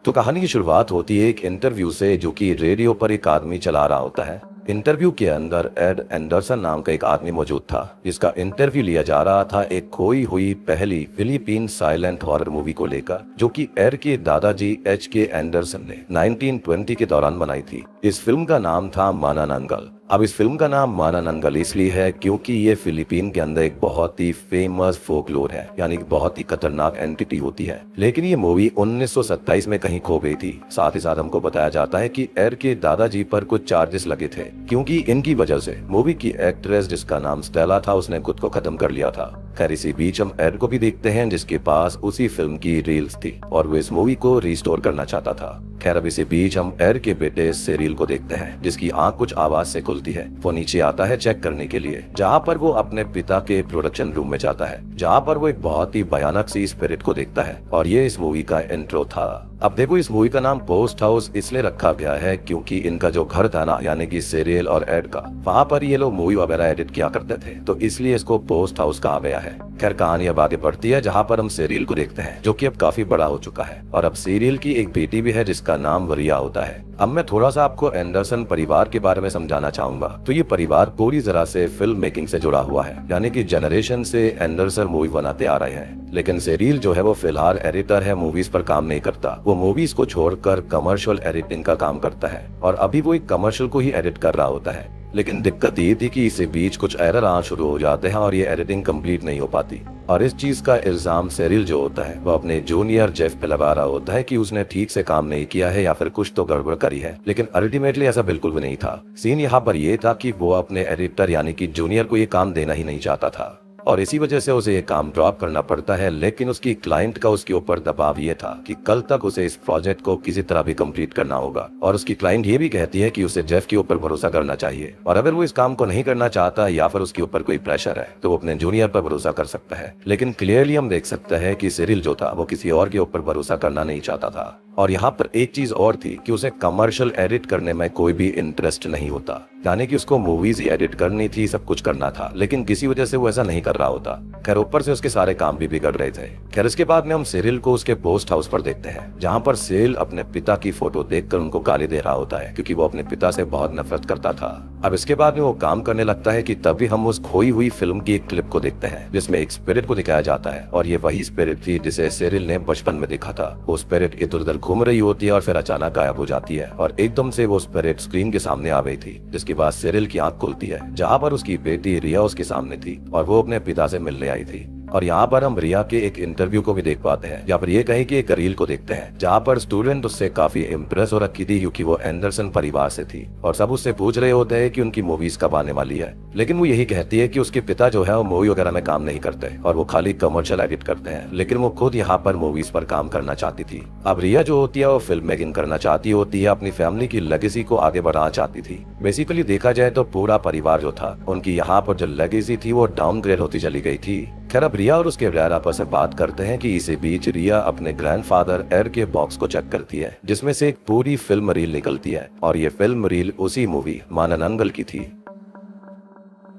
तो कहानी की शुरुआत होती है एक इंटरव्यू से, जो कि रेडियो पर एक आदमी चला रहा होता है। इंटरव्यू के अंदर एड एंडरसन नाम का एक आदमी मौजूद था, जिसका इंटरव्यू लिया जा रहा था एक खोई हुई पहली फिलीपीन साइलेंट हॉरर मूवी को लेकर, जो कि एड के दादाजी H.K. एंडरसन ने 1920 के दौरान बनाई थी। इस फिल्म का नाम था मानानंगल। अब इस फिल्म का नाम मानानंगल इसलिए है क्योंकि ये फिलीपीन के अंदर एक बहुत ही फेमस फोकलोर है, यानी बहुत ही खतरनाक एंटिटी होती है। लेकिन ये मूवी 1927 में कहीं खो गई थी। साथ ही साथ हमको बताया जाता है कि एड के दादाजी पर कुछ चार्जेस लगे थे, क्योंकि इनकी वजह से मूवी की एक्ट्रेस जिसका नाम स्टेला था, उसने खुद को खत्म कर लिया था। खैर, इसी बीच हम एड को भी देखते हैं, जिसके पास उसी फिल्म की रील्स थी और वो इस मूवी को रिस्टोर करना चाहता था। खैर, अब इसी बीच हम एड के बेटे सेरिल को देखते हैं, जिसकी आंख कुछ आवाज से खुलती है। वो नीचे आता है चेक करने के लिए, जहाँ पर वो अपने पिता के प्रोडक्शन रूम में जाता है, जहाँ पर वो एक बहुत ही भयानक सी स्पिरिट को देखता है। और ये इस मूवी का इंट्रो था। अब देखो, इस मूवी का नाम पोस्ट हाउस इसलिए रखा गया है क्योंकि इनका जो घर था ना, यानी कि सेरियल और एड का, वहाँ पर ये लोग मूवी वगैरह एडिट किया करते थे, तो इसलिए इसको पोस्ट हाउस कहा गया है। खैर, कहानी अब आगे बढ़ती है, जहाँ पर हम सेरियल को देखते हैं, जो कि अब काफी बड़ा हो चुका है। और अब सेरियल की एक बेटी भी है जिसका नाम रिया होता है। अब मैं थोड़ा सा आपको एंडरसन परिवार के बारे में समझाना चाहूंगा। तो ये परिवार पूरी तरह से फिल्म मेकिंग से जुड़ा हुआ है, यानी कि जनरेशन से एंडरसन मूवी बनाते आ रहे हैं। लेकिन सेरिल जो है वो फिलहाल एडिटर है, मूवीज पर काम नहीं करता। वो मूवीज को छोड़कर कमर्शियल एडिटिंग का काम करता है, और अभी वो एक कमर्शियल को ही एडिट कर रहा होता है। लेकिन दिक्कत ये थी कि इसे बीच कुछ एरर आना शुरू हो जाते हैं और ये एडिटिंग कंप्लीट नहीं हो पाती। और इस चीज का इल्जाम सेरिल जो होता है वो अपने जूनियर जेफ पे लगा रहा होता है कि उसने ठीक से काम नहीं किया है या फिर कुछ तो गड़बड़ करी है। लेकिन अल्टीमेटली ऐसा बिल्कुल भी नहीं था। सीन यहाँ पर ये था कि वो अपने एडिटर यानी कि जूनियर को ये काम देना ही नहीं चाहता था, और इसी वजह से उसे ये काम ड्रॉप करना पड़ता है। लेकिन उसकी क्लाइंट का उसके ऊपर दबाव ये था कि कल तक उसे इस प्रोजेक्ट को किसी तरह भी कंप्लीट करना होगा। और उसकी क्लाइंट ये भी कहती है कि उसे जेफ के ऊपर भरोसा करना चाहिए, और अगर वो इस काम को नहीं करना चाहता या फिर उसके ऊपर कोई प्रेशर है तो वो अपने जूनियर पर भरोसा कर सकता है। लेकिन क्लियरली हम देख सकते हैं कि सिरिल जो था वो किसी और के ऊपर भरोसा करना नहीं चाहता था। और यहाँ पर एक चीज और थी कि उसे कमर्शियल एडिट करने में कोई भी इंटरेस्ट नहीं होता, यानी कि उसको मूवीज ही एडिट करनी थी, सब कुछ करना था, लेकिन किसी वजह से वो ऐसा नहीं कर रहा होता। खैर, ऊपर से उसके सारे काम भी बिगड़ रहे थे। खैर, इसके बाद में हम सेरिल को उसके पोस्ट हाउस पर देखते हैं, जहाँ पर सेरिल अपने पिता की फोटो देखकर उनको गाली दे रहा होता है, क्योंकि वो अपने पिता से बहुत नफरत करता था। अब इसके बाद में वो काम करने लगता है कि तभी हम उस खोई हुई फिल्म की एक क्लिप को देखते हैं, जिसमें एक स्पिरिट को दिखाया जाता है, और ये वही स्पिरिट थी जिसे सेरिल ने बचपन में देखा था। वो स्पिरिट इधर उधर घूम रही होती है और फिर अचानक गायब हो जाती है, और एकदम से वो स्पिरिट स्क्रीन के सामने आ गई थी। जिसके बाद सेरिल की आंख खुलती है, जहाँ पर उसकी बेटी रिया उसके सामने थी और वो अपने पिता से मिलने आई थी। और यहाँ पर हम रिया के एक इंटरव्यू को भी देख पाते हैं, या फिर ये कहें कि एक रील को देखते हैं, जहाँ पर स्टूडेंट उससे काफी इम्प्रेस हो रखी थी, क्योंकि वो एंडरसन परिवार से थी, और सब उससे पूछ रहे होते हैं कि उनकी मूवीज कब आने वाली है। लेकिन वो यही कहती है कि उसके पिता जो है वो मूवी वगैरह में काम नहीं करते और वो खाली कमर्शियल एडिट करते हैं, लेकिन वो खुद यहाँ पर मूवीज पर काम करना चाहती थी। अब रिया जो होती है वो फिल्म मेकिंग करना चाहती होती है, अपनी फैमिली की लेगेसी को आगे बढ़ाना चाहती थी। बेसिकली देखा जाए तो पूरा परिवार जो था, उनकी यहाँ पर जो लेगेसी थी वो डाउनग्रेड होती चली गई थी। खैर, अब रिया और उसके ब्रदर आपस में बात करते हैं कि इसी बीच रिया अपने ग्रैंडफादर एड के बॉक्स को चेक करती है, जिसमें से एक पूरी फिल्म रील निकलती है, और ये फिल्म रील उसी मूवी मानानंगल की थी।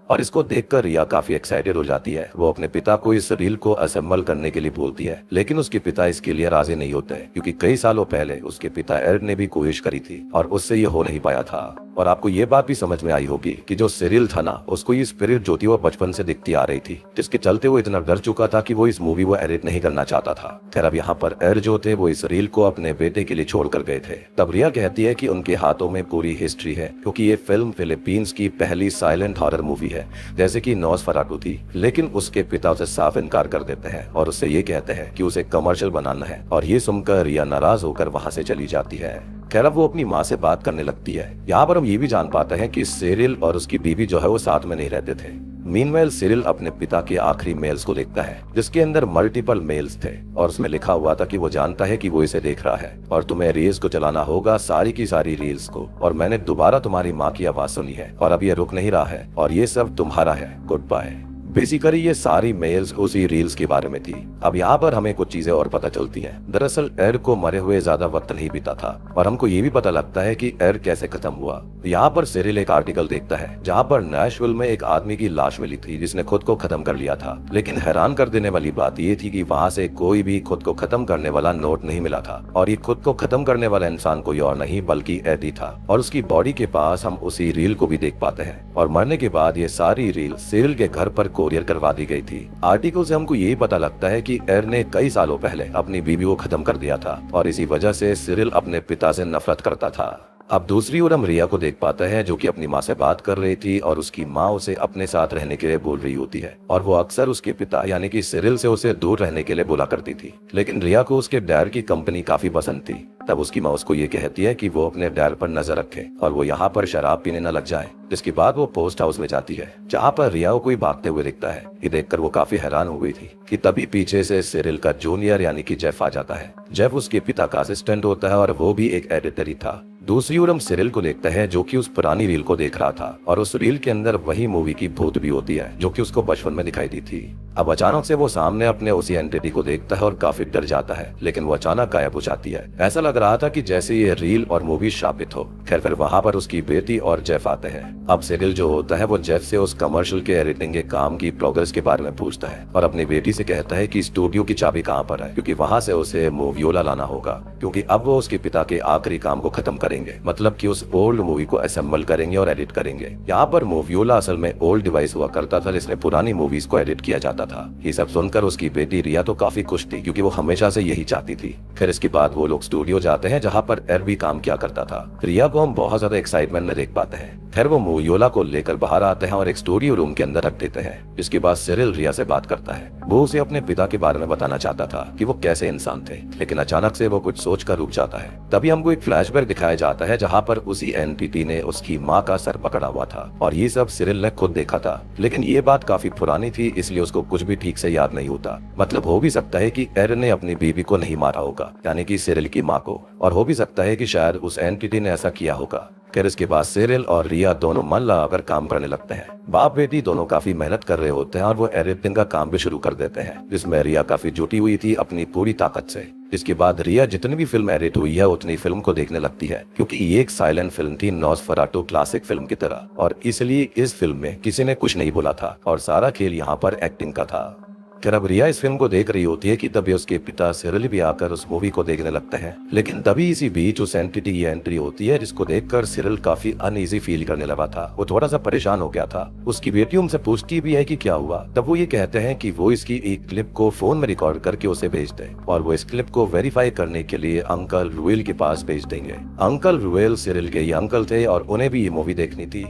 और इसको देखकर रिया काफी एक्साइटेड हो जाती है। वो अपने पिता को इस रील को असेंबल करने के लिए बोलती है, लेकिन उसके पिता इसके लिए राजी नहीं होते, क्योंकि कई सालों पहले उसके पिता एड ने भी कोशिश करी थी और उससे ये हो नहीं पाया था। और आपको ये बात भी समझ में आई होगी कि जो सिरिल था ना, उसको ये स्पिरिट जो थी वो बचपन से दिखती आ रही थी, जिसके चलते वो इतना डर चुका था कि वो इस मूवी वो एडिट नहीं करना चाहता था। खैर, अब यहाँ पर एड जो थे वो इस रील को अपने बेटे के लिए छोड़ कर गए थे। तब रिया कहती है कि उनके हाथों में पूरी हिस्ट्री है, क्योंकि ये फिल्म फिलीपींस की पहली साइलेंट हॉरर मूवी है, जैसे कि नॉसफेराटू थी। लेकिन उसके पिता उसे साफ इनकार कर देते हैं और उससे ये कहते हैं कि उसे कमर्शियल बनाना है, और ये सुनकर रिया नाराज होकर वहां से चली जाती है। खैर, अब वो अपनी माँ से बात करने लगती है। यहाँ पर हम ये भी जान पाते हैं कि सेरिल और उसकी बीवी जो है वो साथ में नहीं रहते थे। मीनवाइल सिरिल अपने पिता के आखिरी मेल्स को देखता है, जिसके अंदर मल्टीपल मेल्स थे, और उसमें लिखा हुआ था कि वो जानता है कि वो इसे देख रहा है और तुम्हें रील्स को चलाना होगा, सारी की सारी रील्स को, और मैंने दोबारा तुम्हारी माँ की आवाज सुनी है और अब ये रुक नहीं रहा है, और ये सब तुम्हारा है, गुड बाय। बेसिकली ये सारी मेल्स उसी रील्स के बारे में थी। अब यहाँ पर हमें कुछ चीजें और पता चलती हैं। दरअसल एड को मरे हुए ज्यादा वक्त नहीं बीता था और हमको ये भी पता लगता है कि एड कैसे खत्म हुआ। यहाँ पर सिरिल एक आर्टिकल देखता है जहाँ पर नैशविल में एक आदमी की लाश मिली थी जिसने खुद को खत्म कर लिया था। लेकिन हैरान कर देने वाली बात ये थी कि वहाँ से कोई भी खुद को खत्म करने वाला नोट नहीं मिला था और ये खुद को खत्म करने वाला इंसान कोई और नहीं बल्कि एडी था। और उसकी बॉडी के पास हम उसी रील को भी देख पाते हैं और मरने के बाद ये सारी रील सिरिल के घर पर कोरियर करवा दी गई थी। आर्टिकल से हमको यही पता लगता है कि एर ने कई सालों पहले अपनी बीवी को खत्म कर दिया था और इसी वजह से सिरिल अपने पिता से नफरत करता था। अब दूसरी ओर हम रिया को देख पाते हैं जो कि अपनी माँ से बात कर रही थी और उसकी माँ उसे अपने साथ रहने के लिए बोल रही होती है और वो अक्सर उसके पिता यानी कि सिरिल से उसे दूर रहने के लिए बोला करती थी। लेकिन रिया को उसके डैड की कंपनी काफी पसंद थी। तब उसकी माँ उसको ये कहती है कि वो अपने डैड पर नजर रखे और वो यहाँ पर शराब पीने न लग जाए। जिसके बाद वो पोस्ट हाउस में जाती है जहाँ पर रिया को कोई भागते हुए दिखता है। ये देखकर वो काफी हैरान हो गई थी कि तभी पीछे से सिरिल का जूनियर यानी कि जेफ आ जाता है। जेफ उसके पिता का असिस्टेंट होता है और वो भी एक एडिटर ही था। दूसरी ओर हम सिरिल को देखते हैं जो कि उस पुरानी रील को देख रहा था और उस रील के अंदर वही मूवी की भूत भी होती है जो कि उसको बचपन में दिखाई दी थी। अब अचानक से वो सामने अपने उसी एंटिटी को देखता है और काफी डर जाता है लेकिन वो अचानक गायब हो जाती है। ऐसा लग रहा था कि जैसे ये रील और मूवी शापित हो। खैर फिर वहाँ पर उसकी बेटी और जेफ आते हैं। अब सिरिल जो होता है वो जेफ से उस कमर्शियल के एडिटिंग के काम की प्रोग्रेस के बारे में पूछता है और अपनी बेटी से कहता है कि स्टूडियो की चाबी कहाँ पर है क्योंकि वहाँ से उसे मोवियोला लाना होगा क्योंकि अब वो उसके पिता के आखिरी काम को खत्म करेंगे, मतलब कि उस ओल्ड मूवी को असेंबल करेंगे और एडिट करेंगे। यहाँ पर मोवियोला असल में ओल्ड डिवाइस हुआ करता था जिसमें पुरानी मूवीज को एडिट किया जाता था। ये सब सुनकर उसकी बेटी रिया तो काफी खुश थी क्योंकि वो हमेशा से यही चाहती थी। फिर इसके बाद वो लोग स्टूडियो जाते हैं जहाँ पर एर भी काम किया करता था। रिया को हम बहुत ज्यादा एक्साइटमेंट में देख पाते हैं। फिर वो मोवियोला को लेकर बाहर आते हैं और एक स्टूडियो रूम के अंदर रख देते हैं। जिसके बाद सिरिल रिया से बात करता है। वो उसे अपने पिता के बारे में बताना चाहता था कि वो कैसे इंसान थे लेकिन अचानक से वो कुछ सोच कर रुक जाता है। तभी हमको एक फ्लैशबैक दिखाया जाता है जहाँ पर उसी एंटिटी ने उसकी माँ का सर पकड़ा हुआ था और ये सब सिरिल ने खुद देखा था। लेकिन ये बात काफी पुरानी थी इसलिए उसको कुछ भी ठीक से याद नहीं होता। मतलब हो भी सकता है कि एर ने अपनी बीवी को नहीं मारा होगा यानी कि सिरिल की माँ को, और हो भी सकता है कि शायद उस एंटिटी ने ऐसा किया होगा। फिर इसके बाद सिरिल और रिया दोनों मन लगाकर काम करने लगते हैं। बाप बेटी दोनों काफी मेहनत कर रहे होते हैं और वो एडिटिंग का काम भी शुरू कर देते हैं जिसमें रिया काफी जुटी हुई थी अपनी पूरी ताकत से। इसके बाद रिया जितनी भी फिल्म एडिट हुई है उतनी फिल्म को देखने लगती है क्योंकि ये एक साइलेंट फिल्म थी नॉसफेराटू क्लासिक फिल्म की तरह, और इसलिए इस फिल्म में किसी ने कुछ नहीं बोला था और सारा खेल यहाँ पर एक्टिंग का था। फिर अब रिया इस फिल्म को देख रही होती है कि तभी उसके पिता सिरिल भी आकर उस मूवी को देखने लगते हैं। लेकिन तभी इसी बीच उस एंटिटी की एंट्री होती है जिसको देखकर सिरिल काफी अनईजी फील करने लगा था। वो थोड़ा सा परेशान हो गया था। उसकी बेटी उनसे पूछती भी है कि क्या हुआ। तब वो ये कहते हैं कि वो इसकी एक क्लिप को फोन में रिकॉर्ड करके उसे भेज दे और वो इस क्लिप को वेरीफाई करने के लिए अंकल रुएल के पास भेज देंगे। अंकल रुएल सिरिल के ही अंकल थे और उन्हें भी ये मूवी देखनी थी।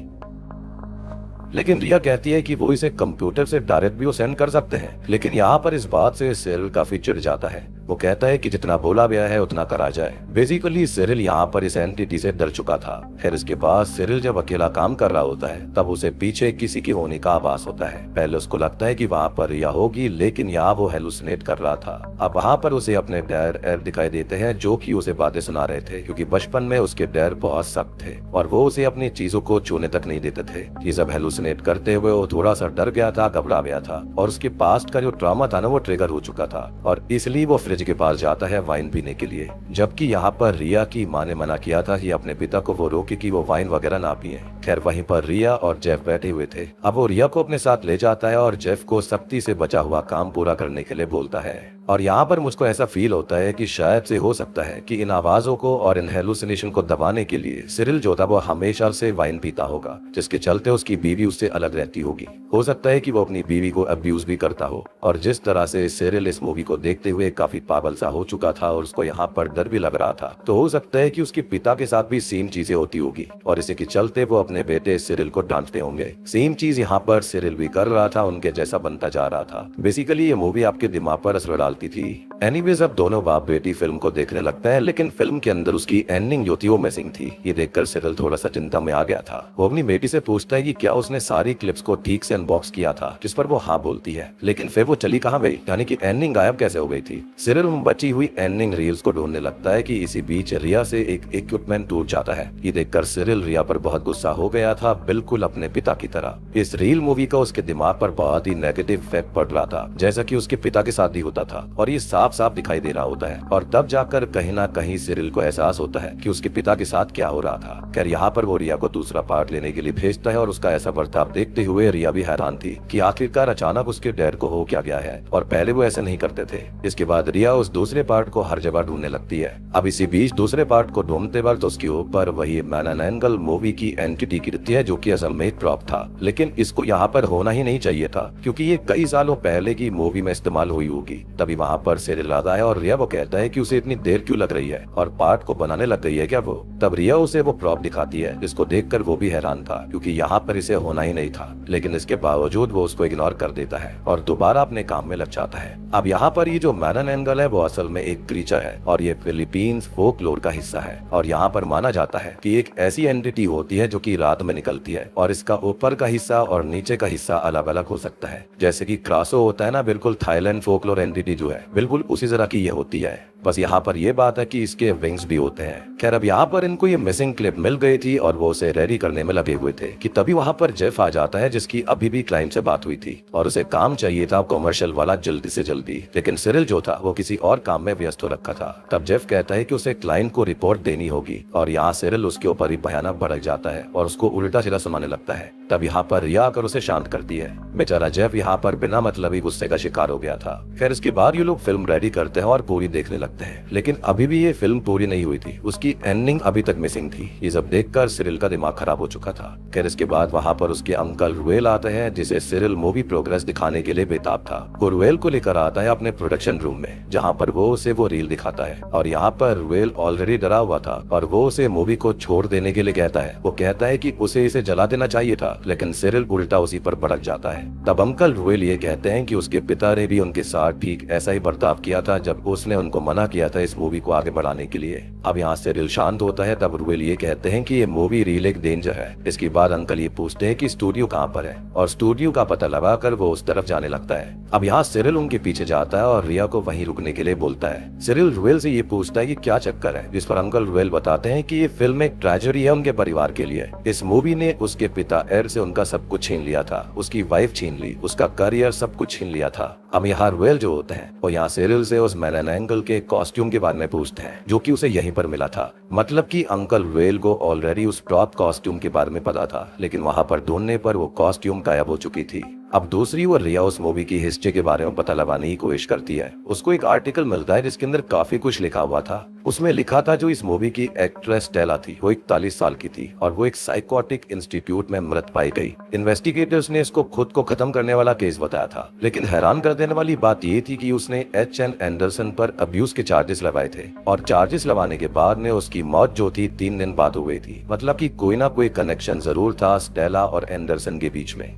लेकिन रिया कहती है कि वो इसे कंप्यूटर से डायरेक्ट भी सेंड कर सकते हैं। लेकिन यहाँ पर इस बात से सिरिल काफी चिढ़ जाता है। वो कहता है कि जितना बोला गया है उतना करा जाए। बेसिकली सिरिल यहाँ पर इस एंटिटी से डर चुका था। फिर इसके बाद सिरिल जब अकेला काम कर रहा होता है तब उसे पीछे किसी की होने का आभास होता है। पहले उसको लगता है कि वहाँ पर रिया होगी लेकिन यहाँ वो हेलुसिनेट कर रहा था। अब वहाँ पर उसे अपने डैड एर दिखाई देते हैं जो कि उसे बातें सुना रहे थे क्योंकि बचपन में उसके डैड बहुत सख्त थे और वो उसे अपनी चीजों को छूने तक नहीं देते थे। ये सब हेलुसिनेट करते हुए वो थोड़ा सा डर गया था, घबरा गया था और उसके पास्ट का जो ट्रॉमा था ना वो ट्रिगर हो चुका था और इसलिए वो फ्रिज के पास जाता है वाइन पीने के लिए। जबकि यहाँ पर रिया की माँ ने मना किया था कि अपने पिता को वो रोके कि वो वाइन वगैरह ना पिए। खैर वहीं पर रिया और जेफ बैठे हुए थे। अब वो रिया को अपने साथ ले जाता है और जेफ को सख्ती से बचा हुआ काम पूरा करने के लिए बोलता है। और यहाँ पर मुझको ऐसा फील होता है कि शायद से हो सकता है कि इन आवाजों को और इन हेलुसिनेशन को दबाने के लिए सिरिल जो था वो हमेशा से वाइन पीता होगा जिसके चलते उसकी बीवी उससे अलग रहती होगी। हो सकता है कि वो अपनी बीवी को अब्यूज भी करता हो। और जिस तरह से सिरिल इस मूवी को देखते हुए काफी पागल सा हो चुका था और उसको यहाँ पर डर भी लग रहा था, तो हो सकता है कि उसके पिता के साथ भी सेम चीजें होती होगी और इसी के चलते वो अपने बेटे सिरिल को डांटते होंगे। सेम चीज यहाँ पर सिरिल भी कर रहा था, उनके जैसा बनता जा रहा था। बेसिकली ये मूवी आपके दिमाग पर असर डालती चलती थी। एनीवेज अब दोनों बाप बेटी फिल्म को देखने लगते हैं, लेकिन फिल्म के अंदर उसकी एंडिंग जो थी वो मिसिंग थी। ये देखकर सिरिल थोड़ा सा चिंता में आ गया था। वो अपनी बेटी से पूछता है कि क्या उसने सारी क्लिप्स को ठीक से अनबॉक्स किया था, जिस पर वो हाँ बोलती है। लेकिन फिर वो चली कहाँ गई, यानी कि एंडिंग गायब कैसे हो गई थी। सिरिल बची हुई एंडिंग रील्स को ढूंढने लगता है कि इसी बीच रिया से एक इक्विपमेंट टूट जाता है। ये देखकर सिरिल रिया पर बहुत गुस्सा हो गया था, बिल्कुल अपने पिता की तरह। इस रील मूवी का उसके दिमाग पर बहुत ही नेगेटिव इफेक्ट पड़ रहा था, जैसा कि उसके पिता के साथ भी होता था, और ये साफ साफ दिखाई दे रहा होता है। और तब जाकर कहीं ना कहीं सिरिल को एहसास होता है कि उसके पिता के साथ क्या हो रहा था। खैर यहाँ पर वो रिया को दूसरा पार्ट लेने के लिए भेजता है, और उसका ऐसा बर्ताव देखते हुए रिया भी हैरान थी कि आखिरकार अचानक उसके डैड को हो क्या गया है, और पहले वो ऐसे नहीं करते थे। इसके बाद रिया उस दूसरे पार्ट को हर जगह ढूंढने लगती है। अब इसी बीच दूसरे पार्ट को ढूंढते वक्त उसके ऊपर वही मैन एंड एंगल मूवी की एंटिटी गिरती है, जो कि असल में प्रॉप था। लेकिन इसको यहाँ पर होना ही नहीं चाहिए था, क्योंकि ये कई सालों पहले की मूवी में इस्तेमाल हुई होगी। तभी वहाँ पर सिरिल आता है और रिया वो कहता है कि उसे इतनी देर क्यों लग रही है, और पार्ट को बनाने लग गई है क्या वो। तब रिया उसे वो प्रॉप दिखाती है, जिसको देखकर वो भी हैरान था, क्योंकि यहाँ पर इसे होना ही नहीं था। लेकिन इसके बावजूद वो उसको इग्नोर कर देता है और दोबारा अपने काम में लग जाता है। अब यहाँ पर ये जो मैन एंड एंगल है वो असल में एक क्रीचर है, और ये फिलीपींस फोकलोर का हिस्सा है। और यहाँ पर माना जाता है कि एक ऐसी एंटिटी होती है जो कि रात में निकलती है, और इसका ऊपर का हिस्सा और नीचे का हिस्सा अलग अलग हो सकता है। जैसे कि क्रासो होता है ना, बिल्कुल थाईलैंड फोकलोर एंटिटी जो है बिल्कुल उसी तरह की ये होती है। बस यहाँ पर ये बात है कि इसके विंग्स भी होते हैं। खैर अब यहाँ पर इनको ये मिसिंग क्लिप मिल गई थी और वो उसे रेडी करने में लगे हुए थे कि तभी वहाँ पर जेफ आ जाता है, जिसकी अभी भी क्लाइंट से बात हुई थी, और उसे काम चाहिए था कॉमर्शियल वाला जल्दी से जल्दी। लेकिन सिरिल जो था वो किसी और काम में व्यस्त हो रखा था। तब जेफ कहता है कि उसे क्लाइंट को रिपोर्ट देनी होगी, और यहाँ सिरिल उसके ऊपर ही भयानक भड़क जाता है और उसको उल्टा सीधा सुनाने लगता है। तब यहाँ पर रिया आकर उसे शांत करती है। बेचारा जेफ यहाँ पर बिना मतलब ही गुस्से का शिकार हो गया था। खैर इसके बाद ये लोग फिल्म रेडी करते हैं और पूरी देखने लगते हैं, लेकिन अभी भी ये फिल्म पूरी नहीं हुई थी, उसकी एंडिंग अभी तक मिसिंग थी। ये सब देखकर सिरिल का दिमाग खराब हो चुका था। खैर इसके बाद वहाँ पर उसके अंकल रुएल आते हैं, जिसे सिरिल मूवी प्रोग्रेस दिखाने के लिए बेताब था। वो रुएल को लेकर आता है अपने प्रोडक्शन रूम में, जहाँ पर वो उसे वो रील दिखाता है, और यहाँ पर रुएल ऑलरेडी डरा हुआ था और वो उसे मूवी को छोड़ देने के लिए कहता है। वो कहता है कि उसे इसे जला देना चाहिए था, लेकिन सिरिल उल्टा उसी पर भड़क जाता है। तब अंकल रुएल ये कहते हैं कि उसके पिता ने भी उनके साथ ठीक ऐसा ही बर्ताव किया था जब उसने उनको मना किया था इस मूवी को आगे बढ़ाने के लिए। अब यहाँ सिरिल शांत होता है। तब रुएल ये कहते हैं कि ये मूवी रील एक डेंजर है। इसके बाद अंकल ये पूछते हैं कि स्टूडियो कहाँ पर है, और स्टूडियो का पता लगाकर वो उस तरफ जाने लगता है। अब यहाँ सिरिल उनके पीछे जाता है और रिया को वहीं रुकने के लिए बोलता है। सिरिल रुएल से ये पूछता है कि क्या चक्कर है, जिस पर अंकल रुएल बताते हैं कि ये फिल्म एक ट्रेजेडी है उनके परिवार के लिए। इस मूवी ने उसके पिता एड से उनका सब कुछ छीन लिया था, उसकी वाइफ छीन ली, उसका करियर सब कुछ छीन लिया था। अब यहाँ रुएल जो होते हैं वो यहाँ सिरिल से उस मैन एंड एंगल के कॉस्ट्यूम के बारे में पूछते हैं, जो कि उसे यहीं पर मिला था। मतलब कि अंकल रुएल को ऑलरेडी उस प्रॉप कॉस्ट्यूम के बारे में पता था, लेकिन वहाँ पर ढूंढने पर वो कॉस्ट्यूम गायब हो चुकी थी। अब दूसरी ओर रिया उस मूवी की हिस्ट्री के बारे में पता लगाने की कोशिश करती है। उसको एक आर्टिकल मिलता है जिसके अंदर काफी कुछ लिखा हुआ था। उसमें लिखा था जो इस मूवी की एक्ट्रेस स्टेला थी वो 41 साल की थी, और वो एक साइकोटिक इंस्टीट्यूट में मृत पाई गई। इन्वेस्टिगेटर्स ने इसको खुद को खत्म करने वाला केस बताया था, लेकिन हैरान कर देने वाली बात ये थी कि उसने एच.एन. एंडरसन पर अब्यूज के चार्जेस लगाए थे, और चार्जेस लगाने के बाद में उसकी मौत जो थी 3 दिन बाद हो गई थी। मतलब कि कोई ना कोई कनेक्शन जरूर था स्टेला और एंडरसन के बीच में।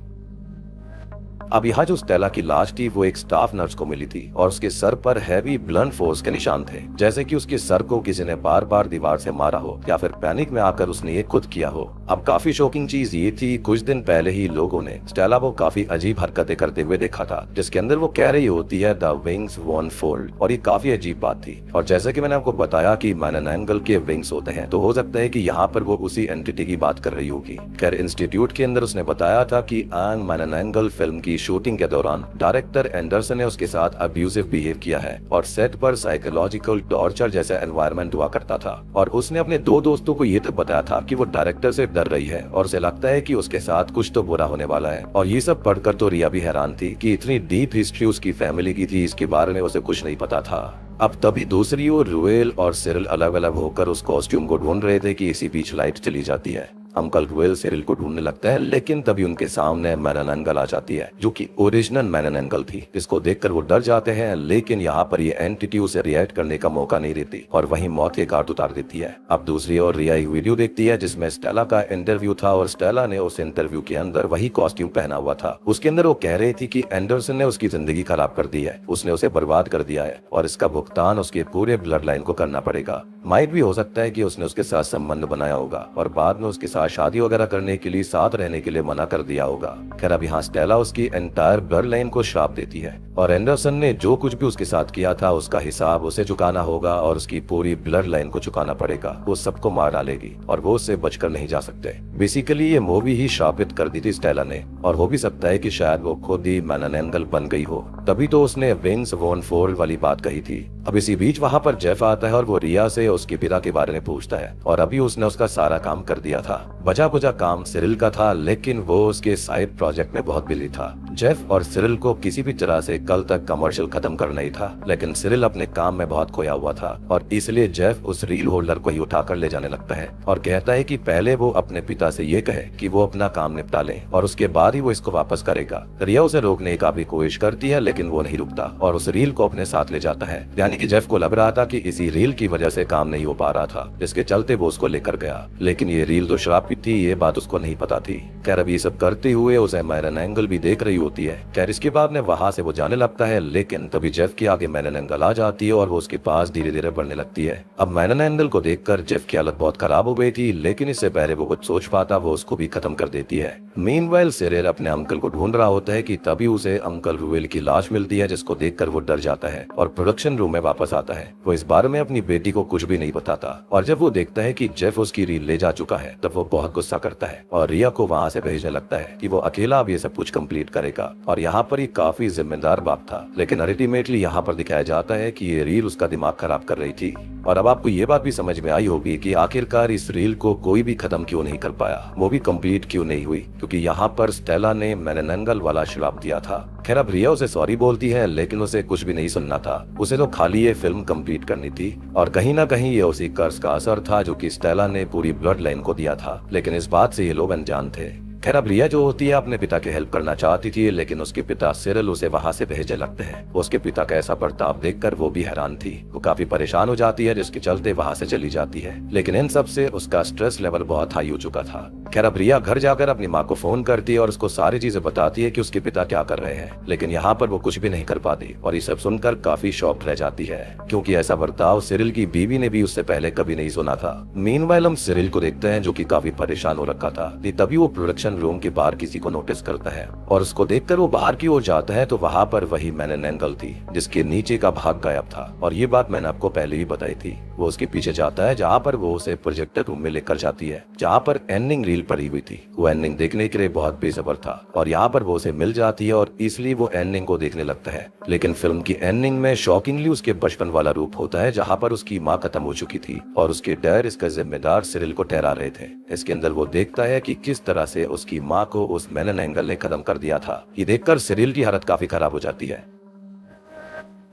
अब यहाँ जो स्टेला की लाश थी वो एक स्टाफ नर्स को मिली थी, और उसके सर पर हैवी ब्लंट फोर्स के निशान थे, जैसे कि उसके सर को किसी ने बार बार दीवार से मारा हो, या फिर पैनिक में आकर उसने ये खुद किया हो। अब काफी शॉकिंग चीज ये थी, कुछ दिन पहले ही लोगों ने स्टेला को काफी अजीब हरकतें करते हुए देखा था, जिसके अंदर वो कह रही होती है द विंग्स वॉन्ट फोल्ड, और ये काफी अजीब बात थी। और जैसे कि मैंने आपको बताया कि मैन एंड एंगल के विंग्स होते हैं, तो हो सकता है कि यहाँ पर वो उसी एंटिटी की बात कर रही होगी। खैर इंस्टीट्यूट के अंदर उसने बताया था कि मैन एंड एंगल फिल्म की शूटिंग के दौरान डायरेक्टर एंडरसन ने उसके साथ अब्यूसिव बिहेव किया है, और सेट पर साइकोलॉजिकल टॉर्चर जैसा एनवायरनमेंट हुआ करता था। और उसने अपने 2 दोस्तों को ये तक बताया था कि वो डायरेक्टर से डर रही है, और उसे लगता है कि उसके साथ कुछ तो बुरा होने वाला है। और ये सब पढ़कर तो रिया भी हैरान थी कि इतनी डीप हिस्ट्री उसकी फैमिली की थी, इसके बारे में उसे कुछ नहीं पता था। अब तभी दूसरी ओर रुएल और सिरिल अलग अलग होकर उस कॉस्ट्यूम को ढूंढ रहे थे कि इसी बीच लाइट चली जाती है। अंकल रुएल सिरिल को ढूंढने लगता है, लेकिन तभी उनके सामने मैनन एंगल आ जाती है जो कि ओरिजिनल मैनन एंगल थी, जिसको देखकर वो डर जाते हैं। लेकिन यहाँ पर ये एंटिटी उसे रिएक्ट करने का मौका नहीं देती और वहीं मौत के घाट उतार देती है। अब दूसरी ओर रिया एक वीडियो देखती है जिसमें स्टेला का इंटरव्यू था और स्टेला ने उस इंटरव्यू के अंदर वही कॉस्ट्यूम पहना हुआ था। उसके अंदर वो कह रही थी कि एंडरसन ने उसकी जिंदगी खराब कर दी है, उसने उसे बर्बाद कर दिया है और इसका भुगतान उसके पूरे ब्लड लाइन को करना पड़ेगा। माइट भी हो सकता है कि उसने उसके साथ संबंध बनाया होगा और बाद में उसके साथ शादी वगैरह करने के लिए, साथ रहने के लिए मना कर दिया होगा। खैर अब यहाँ स्टेला उसकी एंटायर ब्लड लाइन को श्राप देती है और एंडरसन ने जो कुछ भी उसके साथ किया था उसका हिसाब उसे चुकाना होगा और उसकी पूरी ब्लड लाइन को चुकाना पड़ेगा। वो सबको मार डालेगी और वो उससे बचकर नहीं जा सकते। बेसिकली ये मूवी ही श्रापित कर दी थी स्टेला ने, और हो भी सकता है कि शायद वो खुद ही मैनन एंगल बन गई हो, तभी तो उसने विंस वॉन फोल्ड वाली बात कही थी। अब इसी बीच वहाँ पर जेफ आता है और वो रिया से उसके पिता के बारे में पूछता है और अभी उसने उसका सारा काम कर दिया था। बचा बुझा काम सिरिल का था, लेकिन वो उसके साइड प्रोजेक्ट में बहुत बिजी था। जेफ और सिरिल को किसी भी तरह से कल तक कमर्शियल खत्म करना ही था, लेकिन सिरिल अपने काम में बहुत खोया हुआ था और इसलिए जेफ उस रील होल्डर को ही उठाकर ले जाने लगता है और कहता है कि पहले वो अपने पिता से ये कहे कि वो अपना काम निपटा ले और उसके बाद ही वो इसको वापस करेगा। रिया उसे रोकने का भी कोशिश करती है, लेकिन वो नहीं रुकता और उस रील को अपने साथ ले जाता है। यानी कि जेफ को लग रहा था कि इसी रील की वजह से काम नहीं हो पा रहा था, जिसके चलते वो उसको लेकर गया, लेकिन ये रील तो श्रापित थी, ये बात उसको नहीं पता थी। खैर अब ये सब करते हुए उसे मैनन एंगल भी देख रही होती है। खैर इसके बाद में वहां से वो जाने लगता है, लेकिन तभी जेफ के आगे मैनन एंगल आ जाती है और वो उसके पास धीरे धीरे बढ़ने लगती है। अब मैनन एंगल को देखकर जेफ की हालत बहुत खराब हो गई थी, लेकिन इससे पहले वो कुछ सोच पाता वो उसको भी खत्म कर देती है। मीनवाइल सिरिल अपने अंकल को ढूंढ रहा होता है कि तभी उसे अंकल रुएल की लाश मिलती है, जिसको देखकर वो डर जाता है और प्रोडक्शन रूम में वापस आता है। वो इस बारे में अपनी बेटी को कुछ भी नहीं बताता और जब वो देखता है कि जेफ उसकी रील ले जा चुका है तब वो बहुत गुस्सा करता है और रिया को वहाँ से भेजने लगता है कि वो अकेला अब ये सब कुछ कंप्लीट करेगा। और यहाँ पर ये काफी जिम्मेदार बाप था, लेकिन अल्टीमेटली यहाँ पर दिखाया जाता है कि ये रील उसका दिमाग खराब कर रही थी। और अब आपको ये बात भी समझ में आई होगी कि आखिरकार इस रील को कोई भी खत्म क्यों नहीं कर पाया, वो भी कंप्लीट क्यों नहीं हुई, क्योंकि यहाँ पर स्टेला ने मैनन एंगल वाला श्राप दिया था। खैर अब रिया उसे सॉरी बोलती है, लेकिन उसे कुछ भी नहीं सुनना था, उसे तो खाली ये फिल्म कंप्लीट करनी थी और कहीं ना कहीं ये उसी कर्ज का असर था जो कि स्टेला ने पूरी ब्लड लाइन को दिया था, लेकिन इस बात से ये लोग अनजान थे। खैर अब रिया जो होती है अपने पिता की हेल्प करना चाहती थी, लेकिन उसके पिता सिरिल उसे वहां से भेजने लगते हैं। उसके पिता का ऐसा बर्ताव देखकर वो भी हैरान थी, वो काफी परेशान हो जाती है, जिसके चलते वहां से चली जाती है। लेकिन इन सब से उसका स्ट्रेस लेवल बहुत हाई हो चुका था। खैर अब रिया घर जाकर अपनी माँ को फोन करती है और उसको सारी चीजें बताती है कि उसके पिता क्या कर रहे हैं, लेकिन यहाँ पर वो कुछ भी नहीं कर पाती और ये सब सुनकर काफी शॉक्ड रह जाती है, क्योंकि ऐसा बर्ताव सिरिल की बीवी ने भी उससे पहले कभी नहीं सुना था। मीनवाइल हम सिरिल को देखते हैं जो कि काफी परेशान हो रखा था। तभी वो प्रोडक्शन रूम के बाहर किसी को नोटिस करता है और उसको देखकर वो बाहर की ओर जाता है तो वहाँ पर वही मैनन एंगल थी, जिसके नीचे का भाग गायब था और ये बात मैंने आपको पहले ही बताई थी। वो उसके पीछे जाता है जहाँ पर वो उसे प्रोजेक्टर रूम में लेकर जाती है, जहाँ पर एंडिंग रील पड़ी हुई थी। वो एंडिंग देखने के लिए बहुत बेसब्र था और यहाँ पर वो उसे मिल जाती है और इसलिए वो एंडिंग को देखने लगता है। लेकिन फिल्म की एंडिंग में शॉकिंगली उसके बचपन वाला रूप होता है, जहाँ पर उसकी माँ खत्म हो चुकी थी और उसके डैड इसका जिम्मेदार सिरिल को ठहरा रहे थे। इसके अंदर वो देखता है कि किस तरह से उसकी माँ को उस मैनन एंगल ने खत्म कर दिया था। ये देखकर सिरिल की हालत काफी खराब हो जाती है।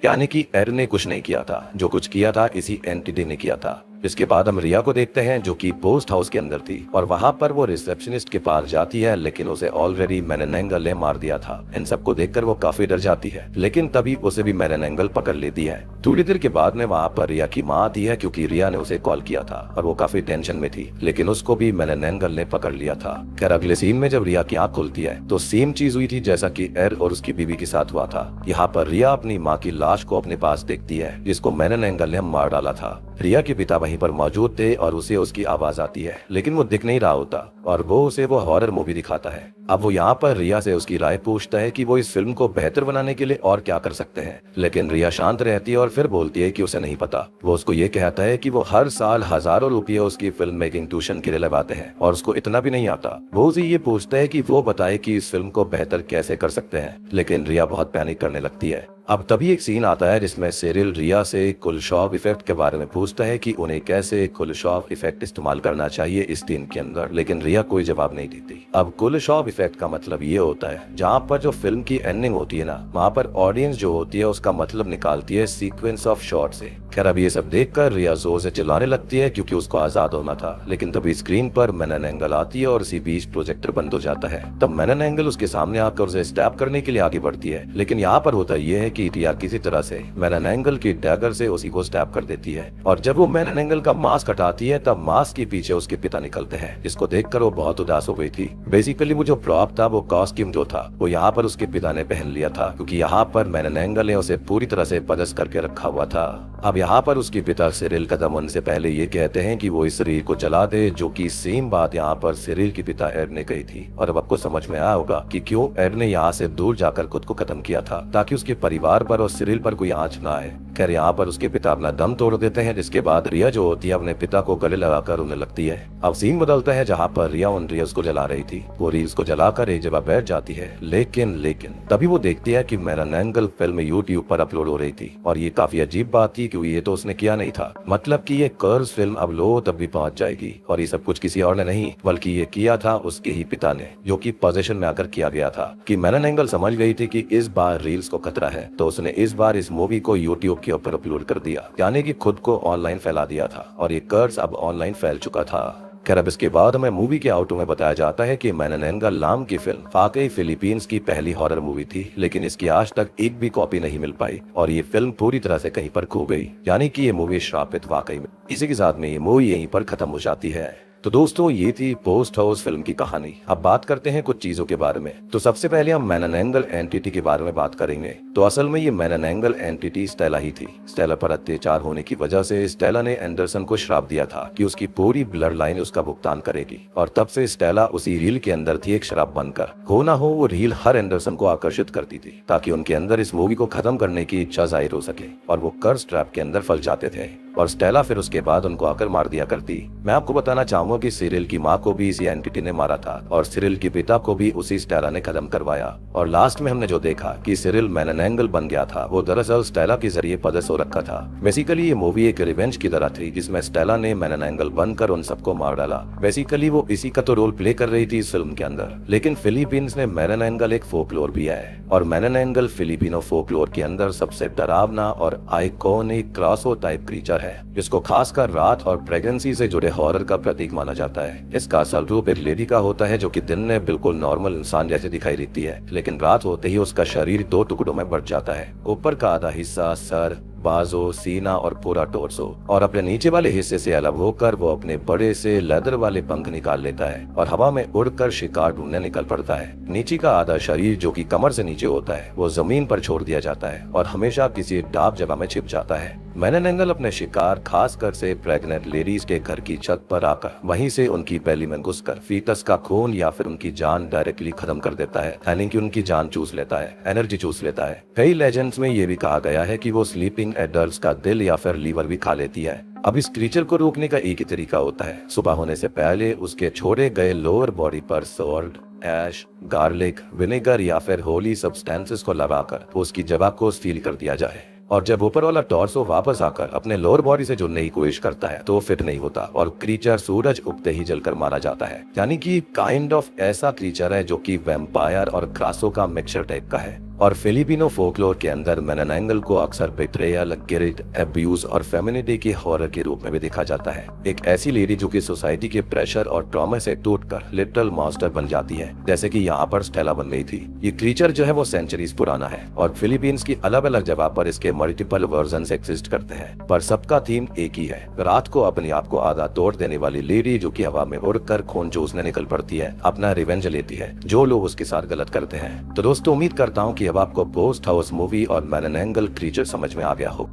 यानी कि एर ने कुछ नहीं किया था, जो कुछ किया था इसी एंटिटी ने किया था। इसके बाद हम रिया को देखते हैं जो कि पोस्ट हाउस के अंदर थी और वहां पर वो रिसेप्शनिस्ट के पास जाती है, लेकिन उसे ऑलरेडी मैनन एंगल ने मार दिया था। इन सबको देखकर वो काफी डर जाती है, लेकिन तभी उसे भी मैनन एंगल पकड़ लेती है। थोड़ी देर के बाद में वहां पर रिया की माँ आती है, क्योंकि रिया ने उसे कॉल किया था और वो काफी टेंशन में थी, लेकिन उसको भी मैनन एंगल ने पकड़ लिया था। खैर अगले सीन में जब रिया की आंख खुलती है तो सेम चीज हुई थी जैसा कि एर और उसकी बीवी के साथ हुआ था। यहाँ पर रिया अपनी माँ की लाश को अपने पास देखती है, जिसको मैनन एंगल ने मार डाला था। रिया के पिता वहीं पर मौजूद थे और उसे उसकी आवाज आती है, लेकिन वो दिख नहीं रहा होता और वो उसे वो हॉरर मूवी दिखाता है। अब वो यहाँ पर रिया से उसकी राय पूछता है कि वो इस फिल्म को बेहतर बनाने के लिए और क्या कर सकते हैं, लेकिन रिया शांत रहती है और फिर बोलती है कि उसे नहीं पता। वो उसको ये कहता है कि वो हर साल हजारों रुपये उसकी फिल्म मेकिंग ट्यूशन के लिए लगाते हैं और उसको इतना भी नहीं आता। वो उसे ये पूछता है कि वो बताए कि इस फिल्म को बेहतर कैसे कर सकते हैं, लेकिन रिया बहुत पैनिक करने लगती है अब तभी एक सीन आता है जिसमें सिरिल रिया से कुलशॉफ इफेक्ट के बारे में पूछता है कि उन्हें कैसे कुलशॉफ इफेक्ट इस्तेमाल करना चाहिए इस सीन के अंदर, लेकिन रिया कोई जवाब नहीं देती। अब कुलशॉफ इफेक्ट का मतलब ये होता है जहाँ पर जो फिल्म की एंडिंग होती है ना, वहाँ पर ऑडियंस जो होती है उसका मतलब निकालती है सीक्वेंस ऑफ शॉट से। खैर अब ये सब देखकर रिया जोर से चिल्लाने लगती है क्योंकि उसको आजाद होना था, लेकिन तभी स्क्रीन पर मैनन एंगल आती है और इसी बीच प्रोजेक्टर बंद हो जाता है। तब मैनन एंगल उसके सामने आकर उसे स्टैप करने के लिए आगे बढ़ती है, लेकिन यहाँ पर होता यह है कि रिया किसी तरह से मैनन एंगल की डैगर से उसी को स्टैप कर देती है। और जब वो मैनन एंगल का मास्क हटाती है तब मास्क के पीछे उसके पिता निकलते हैं, जिसको देखकर वो बहुत उदास हो गई थी। बेसिकली वो जो प्रॉप था, वो कॉस्ट्यूम जो था, वो यहाँ पर उसके पिता ने पहन लिया था, क्योंकि यहाँ पर मैनन एंगल ने उसे पूरी तरह से पदस्थ करके रखा हुआ था। अब यहाँ पर उसके पिता सिरिल कदम होने से पहले ये कहते हैं कि वो इस शरीर को जला दे, जो कि सेम बात यहाँ पर सिरिल के पिता एड ने कही थी। और अब आपको समझ में आया होगा कि क्यों एड ने यहाँ से दूर जाकर खुद को खत्म किया था, ताकि उसके परिवार पर और सिरिल पर कोई आंच ना आए। खैर यहाँ पर उसके पिता अपना दम तोड़ देते हैं, जिसके बाद रिया जो होती है अपने पिता को गले लगाकर रोने लगती है। अब सीन बदलता है जहाँ पर रिया उन रील्स को जला रही थी। वो रील्स को जलाकर एक जगह बैठ जाती है, लेकिन तभी वो देखती है कि मैनन एंगल फिल्म यूट्यूब पर अपलोड हो रही थी। और ये काफी अजीब बात थी क्योंकि ये तो उसने किया नहीं था, मतलब कि ये कर्ज फिल्म अब लो तब भी पहुंच जाएगी। और ये सब कुछ किसी और ने नहीं बल्कि ये किया था उसके ही पिता ने, जो कि पोजीशन में आकर किया गया था। कि मैनन एंगल समझ गई थी कि इस बार रील्स को खतरा है, तो उसने इस बार इस मूवी को यूट्यूब के ऊपर अपलोड कर दिया, यानी कि खुद को ऑनलाइन फैला दिया था। और ये कर्ज अब ऑनलाइन फैल चुका था। खैर अब इसके बाद हमें मूवी के आउटरो में बताया जाता है कि मैनन एंगल नाम की फिल्म वाकई फिलीपींस की पहली हॉरर मूवी थी, लेकिन इसकी आज तक एक भी कॉपी नहीं मिल पाई और ये फिल्म पूरी तरह से कहीं पर खो गई, यानी कि ये मूवी श्रापित वाकई में। इसी के साथ में ये मूवी यहीं पर खत्म हो जाती है। तो दोस्तों ये थी पोस्ट हाउस फिल्म की कहानी। अब बात करते हैं कुछ चीजों के बारे में। तो सबसे पहले हम मैनन एंगल एंटिटी के बारे में बात करेंगे। तो असल में ये मैनन एंगल एंटिटी स्टेला ही थी। स्टेला पर अत्याचार होने की वजह से स्टेला ने एंडरसन को श्राप दिया था कि उसकी पूरी ब्लड लाइन उसका भुगतान करेगी, और तब से स्टेला उसी रील के अंदर थी एक शराब बनकर। हो ना हो वो रील हर एंडरसन को आकर्षित करती थी, ताकि उनके अंदर इस मूवी को खत्म करने की इच्छा जाहिर हो सके, और वो कर्ज ट्रैप के अंदर फंस जाते थे और स्टेला फिर उसके बाद उनको आकर मार दिया करती। मैं आपको बताना चाहूंगा कि सिरिल की माँ को भी इसी एंटिटी ने मारा था और सिरिल के पिता को भी उसी स्टेला ने खत्म करवाया। और लास्ट में हमने जो देखा कि सिरिल मैनन एंगल बन गया था, वो दरअसल स्टेला के जरिए पदस्थ हो रखा था। बेसिकली ये मूवी एक रिवेंज की तरह थी, जिसमें स्टेला ने मैनन एंगल बनकर उन सबको मार डाला। बेसिकली वो इसी का तो रोल प्ले कर रही थी इस फिल्म के अंदर। लेकिन फिलीपींस में मैनन एंगल एक फोकलोर भी है, और मैनन एंगल फिलिपिनो फोकलोर के अंदर सबसे डरावना और आइकॉनिक क्रासो टाइप क्रीचर है, जिसको खासकर रात और प्रेगनेंसी से जुड़े हॉरर का प्रतीक माना जाता है। इसका असल रूप एक लेडी का होता है, जो कि दिन में बिल्कुल नॉर्मल इंसान जैसे दिखाई देती है, लेकिन रात होते ही उसका शरीर दो टुकड़ों में बढ़ जाता है। ऊपर का आधा हिस्सा सर, बाजू, सीना और पूरा टोर्सो, और अपने नीचे वाले हिस्से से अलग होकर वो अपने बड़े से लेदर वाले पंख निकाल लेता है और हवा में उड़कर शिकार ढूंढने निकल पड़ता है। नीचे का आधा शरीर, जो कि कमर से नीचे होता है, वो जमीन पर छोड़ दिया जाता है और हमेशा किसी डार्क जगह में छिप जाता है। मैनन एंगल अपने शिकार, खासकर से प्रेग्नेंट लेडीज के घर की छत पर आकर वहीं से उनकी बैली में घुसकर फीटस का खून या फिर उनकी जान डायरेक्टली खत्म कर देता है, यानी कि उनकी जान चूस लेता है, एनर्जी चूस लेता है। कई लेजेंड्स में ये भी कहा गया है कि वो स्लीपिंग एडल्ट्स का दिल या फिर लीवर भी खा लेती है। अब इस क्रीचर को रोकने का एक ही तरीका होता है, सुबह होने से पहले उसके छोड़े गए लोअर बॉडी पर सॉल्ट, ऐश, गार्लिक, विनेगर या फिर होली सब्सटेंसेस को लगाकर उसकी जगह को सील कर दिया जाए। और जब ऊपर वाला टॉर्सो वापस आकर अपने लोअर बॉडी से जुड़ने की कोशिश करता है तो फिट नहीं होता और क्रीचर सूरज उगते ही जलकर मारा जाता है। यानी कि काइंड ऑफ ऐसा क्रीचर है जो कि वैम्पायर और क्रासो का मिक्सचर टाइप का है। और फिलिपिनो फोकलोर के अंदर मैनन एंगल को अक्सर बेट्रेयल, गिल्ट, एब्यूज और फेमिनिटी की हॉरर के रूप में भी देखा जाता है। एक ऐसी लेडी जो कि सोसाइटी के प्रेशर और ट्रॉमा से टूटकर लिटिल मॉन्स्टर बन जाती है, जैसे कि यहाँ पर स्टेला बन गई थी। ये क्रीचर जो है वो सेंचुरीज पुराना है और फिलीपींस की अलग अलग जगह पर इसके मल्टीपल वर्जन एग्जिस्ट करते हैं, पर सबका थीम एक ही है। रात को अपने आप को आधा तोड़ देने वाली लेडी जो कि हवा में उड़कर खून चूसने निकल पड़ती है, अपना रिवेंज लेती है जो लोग उसके साथ गलत करते हैं। तो दोस्तों उम्मीद करता हूँ कि अब आपको पोस्ट हाउस मूवी और मैनन एंगल क्रीचर समझ में आ गया हो।